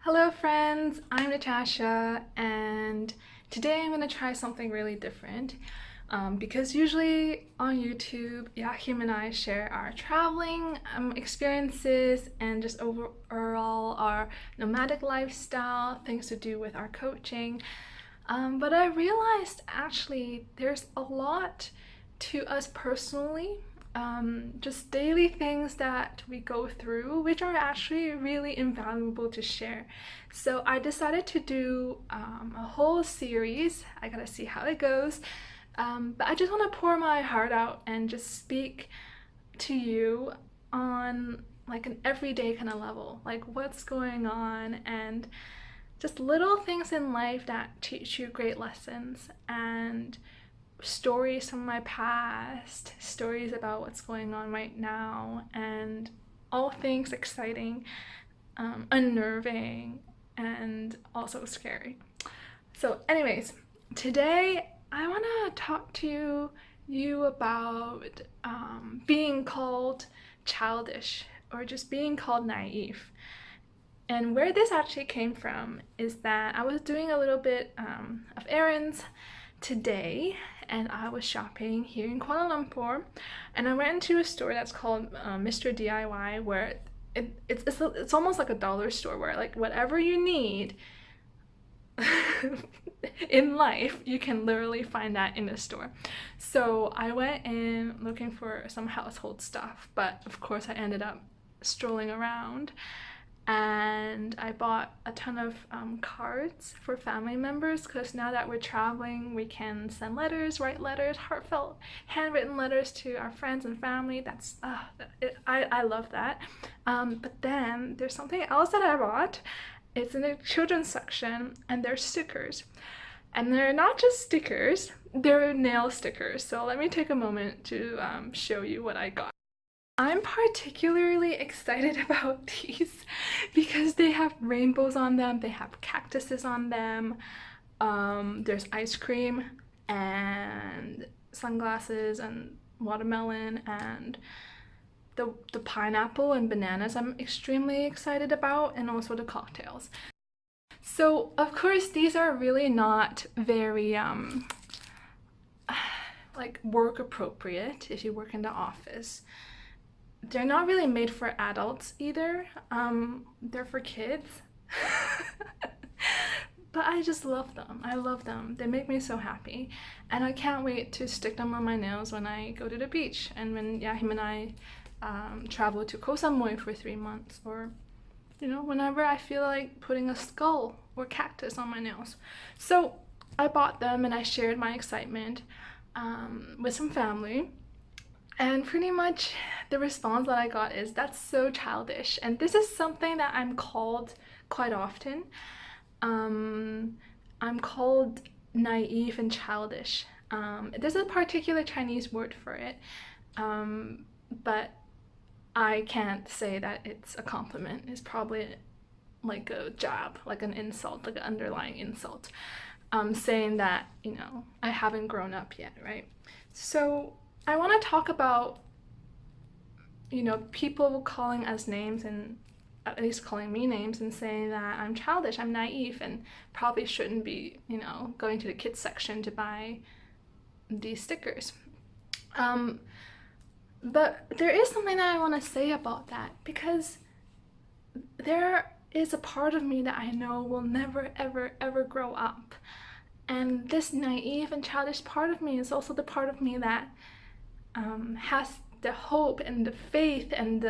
Hello friends, I'm Natasha and today I'm going to try something really different because usually on YouTube, Yahim and I share our traveling experiences and just overall our nomadic lifestyle, things to do with our coaching. But I realized actually there's a lot to us personally, just daily things that we go through, which are actually really invaluable to share. So I decided to do a whole series. I gotta see how it goes. But I just want to pour my heart out and just speak to you on like an everyday kind of level, like what's going on and just little things in life that teach you great lessons and stories from my past, stories about what's going on right now, and all things exciting, unnerving, and also scary. So anyways, today I want to talk to you about being called childish or just being called naive. And where this actually came from is that I was doing a little bit of errands today and I was shopping here in Kuala Lumpur and I went into a store that's called Mr. DIY where it's almost like a dollar store where like whatever you need in life you can literally find that in a store. So I went in looking for some household stuff, but of course I ended up strolling around and I bought a ton of cards for family members because now that we're traveling we can send letters, write letters, heartfelt handwritten letters to our friends and family. I love that. But then there's something else that I bought. It's in the children's section and they're stickers, and they're not just stickers, they're nail stickers. So let me take a moment to show you what I got. I'm particularly excited about these because they have rainbows on them, they have cactuses on them, there's ice cream and sunglasses and watermelon and the pineapple and bananas I'm extremely excited about, and also the cocktails. So of course these are really not very like work appropriate if you work in the office. They're not really made for adults either. They're for kids. But I just love them. I love them. They make me so happy. And I can't wait to stick them on my nails when I go to the beach and when Yahim and I travel to Koh Samui for 3 months, or you know, whenever I feel like putting a skull or cactus on my nails. So I bought them and I shared my excitement with some family. And pretty much the response that I got is, that's so childish. And this is something that I'm called quite often. I'm called naive and childish. There's a particular Chinese word for it, but I can't say that it's a compliment. It's probably like a jab, like an insult, like an underlying insult, saying that, you know, I haven't grown up yet, right? So I want to talk about, you know, people calling us names, and at least calling me names and saying that I'm childish, I'm naive, and probably shouldn't be, you know, going to the kids section to buy these stickers. But there is something that I want to say about that, because there is a part of me that I know will never ever ever grow up, and this naive and childish part of me is also the part of me that has the hope and the faith and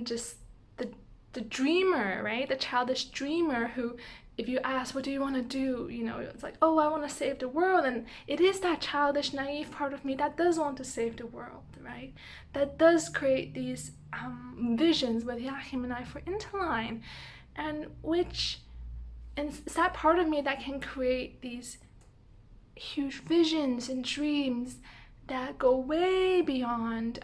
just the dreamer, right? The childish dreamer who, if you ask, what do you want to do? You know, it's like, oh, I want to save the world. And it is that childish, naive part of me that does want to save the world, right? That does create these visions with Yahim and I for Intolign, and it's that part of me that can create these huge visions and dreams that go way beyond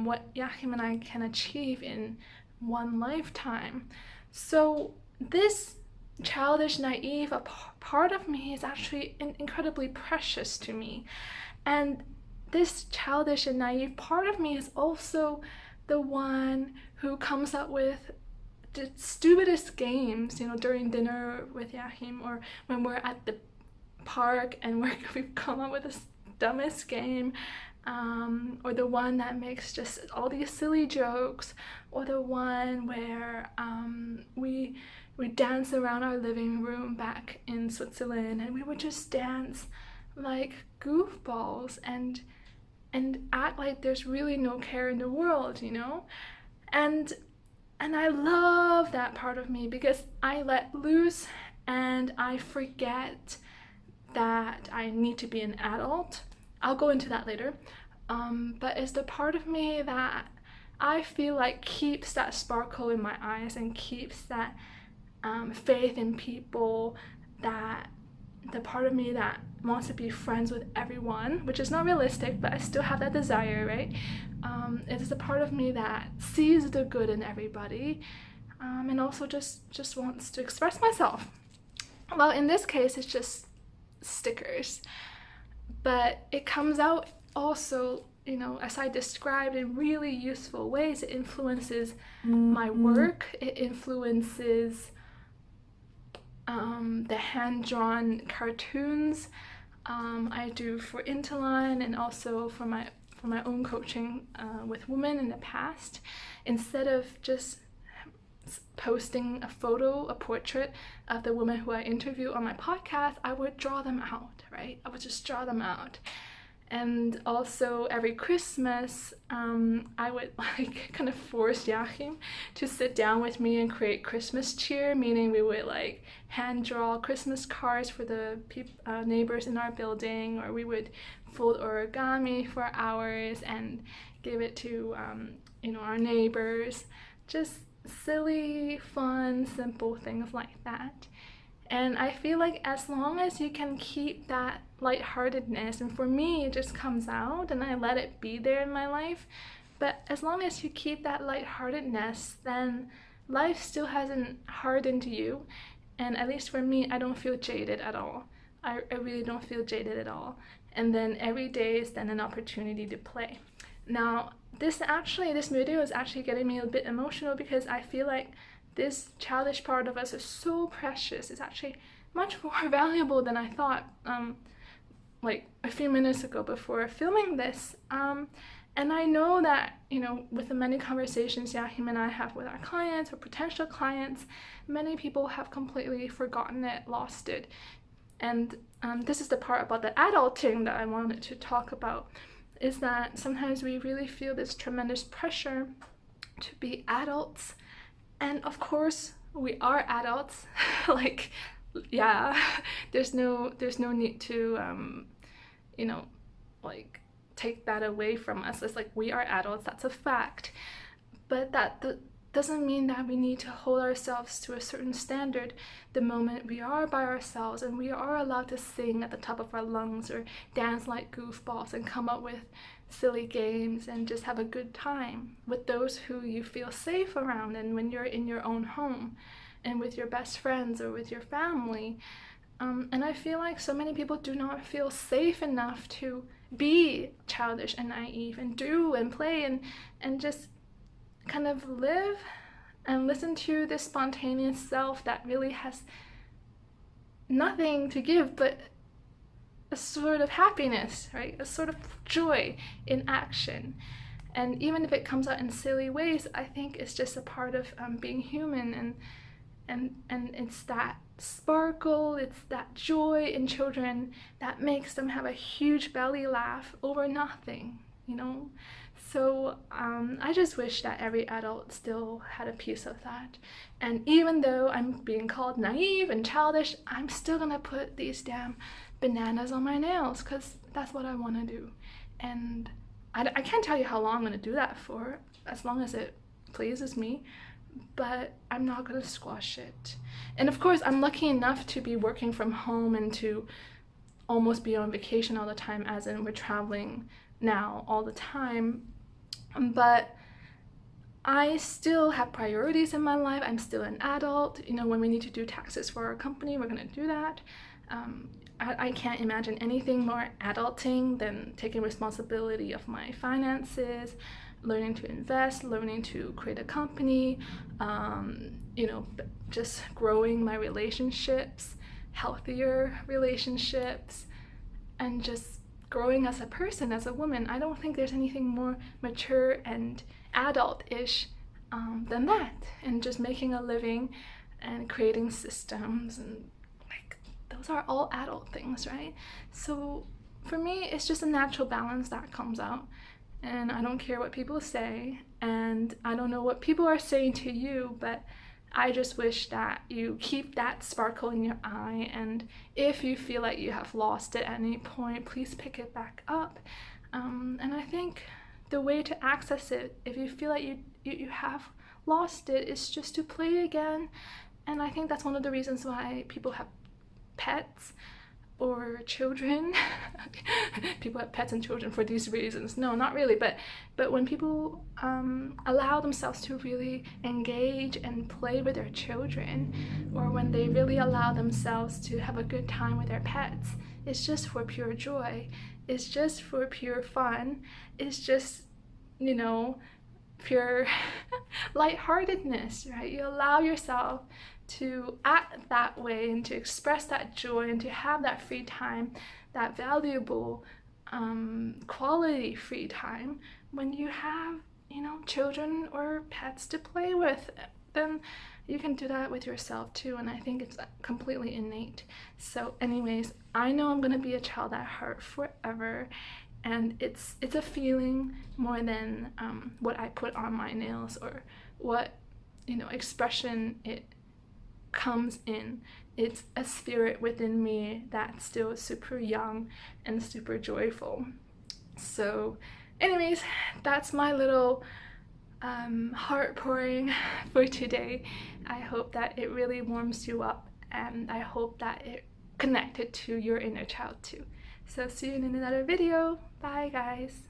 what Yahim and I can achieve in one lifetime. So this childish, naive part of me is actually incredibly precious to me. And this childish and naive part of me is also the one who comes up with the stupidest games, during dinner with Yahim, or when we're at the park and we've come up with the dumbest game, or the one that makes just all these silly jokes, or the one where we dance around our living room back in Switzerland, and we would just dance like goofballs and act like there's really no care in the world, and I love that part of me, because I let loose and I forget that I need to be an adult. I'll go into that later. But it's the part of me that I feel like keeps that sparkle in my eyes and keeps that faith in people, that the part of me that wants to be friends with everyone, which is not realistic, but I still have that desire, right? It is the part of me that sees the good in everybody, and also just wants to express myself. Well, in this case, it's just stickers, but it comes out also, as I described, in really useful ways. It influences my work. It influences the hand-drawn cartoons I do for Intolign, and also for my own coaching with women in the past. Instead of just posting a portrait of the woman who I interview on my podcast, I would draw them out, right? I would just draw them out. And also every Christmas, I would kind of force Joachim to sit down with me and create Christmas cheer, meaning we would hand draw Christmas cards for the neighbors in our building, or we would fold origami for hours and give it to our neighbors. Just silly, fun, simple things like that. And I feel like as long as you can keep that lightheartedness, and for me it just comes out and I let it be there in my life, but as long as you keep that lightheartedness, then life still hasn't hardened you. And at least for me, I don't feel jaded at all. I really don't feel jaded at all. And then every day is then an opportunity to play. Now, this video is actually getting me a bit emotional, because I feel like this childish part of us is so precious. It's actually much more valuable than I thought a few minutes ago before filming this. And I know that, with the many conversations Yahim and I have with our clients or potential clients, many people have completely forgotten it, lost it. And this is the part about the adulting that I wanted to talk about, is that sometimes we really feel this tremendous pressure to be adults. And of course, we are adults. There's no need to, take that away from us. It's we are adults, that's a fact. But that doesn't mean that we need to hold ourselves to a certain standard the moment we are by ourselves and we are allowed to sing at the top of our lungs or dance like goofballs and come up with silly games and just have a good time with those who you feel safe around, and when you're in your own home and with your best friends or with your family. And I feel like so many people do not feel safe enough to be childish and naive and do and play and just kind of live and listen to this spontaneous self that really has nothing to give but a sort of happiness, right? A sort of joy in action. And even if it comes out in silly ways, I think it's just a part of being human, and it's that sparkle, it's that joy in children that makes them have a huge belly laugh over nothing, So I just wish that every adult still had a piece of that. And even though I'm being called naive and childish, I'm still gonna put these damn bananas on my nails, because that's what I want to do. And I can't tell you how long I'm gonna do that for, as long as it pleases me, but I'm not gonna squash it. And of course, I'm lucky enough to be working from home and to almost be on vacation all the time, as in we're traveling now all the time. But I still have priorities in my life. I'm still an adult. When we need to do taxes for our company, we're gonna do that. I can't imagine anything more adulting than taking responsibility of my finances, learning to invest, learning to create a company, you know, just growing my relationships, healthier relationships, and just growing as a person, as a woman. I don't think there's anything more mature and adult-ish than that, and just making a living and creating systems, and like those are all adult things, right? So for me, it's just a natural balance that comes out, and I don't care what people say, and I don't know what people are saying to you, but I just wish that you keep that sparkle in your eye, and if you feel like you have lost it at any point, please pick it back up. And I think the way to access it, if you feel like you have lost it, is just to play again. And I think that's one of the reasons why people have pets or children. People have pets and children for these reasons. No, not really, but when people allow themselves to really engage and play with their children, or when they really allow themselves to have a good time with their pets, it's just for pure joy, it's just for pure fun, it's just, you know, pure lightheartedness, right? You allow yourself to act that way and to express that joy and to have that free time, that valuable quality free time, when you have, you know, children or pets to play with. Then you can do that with yourself too, and I think it's completely innate. So anyways, I know I'm gonna be a child at heart forever, and it's a feeling more than what I put on my nails or what, you know, expression it comes in. It's a spirit within me that's still super young and super joyful. So anyways, that's my little heart pouring for today. I hope that it really warms you up, and I hope that it connected to your inner child too. So see you in another video. Bye guys.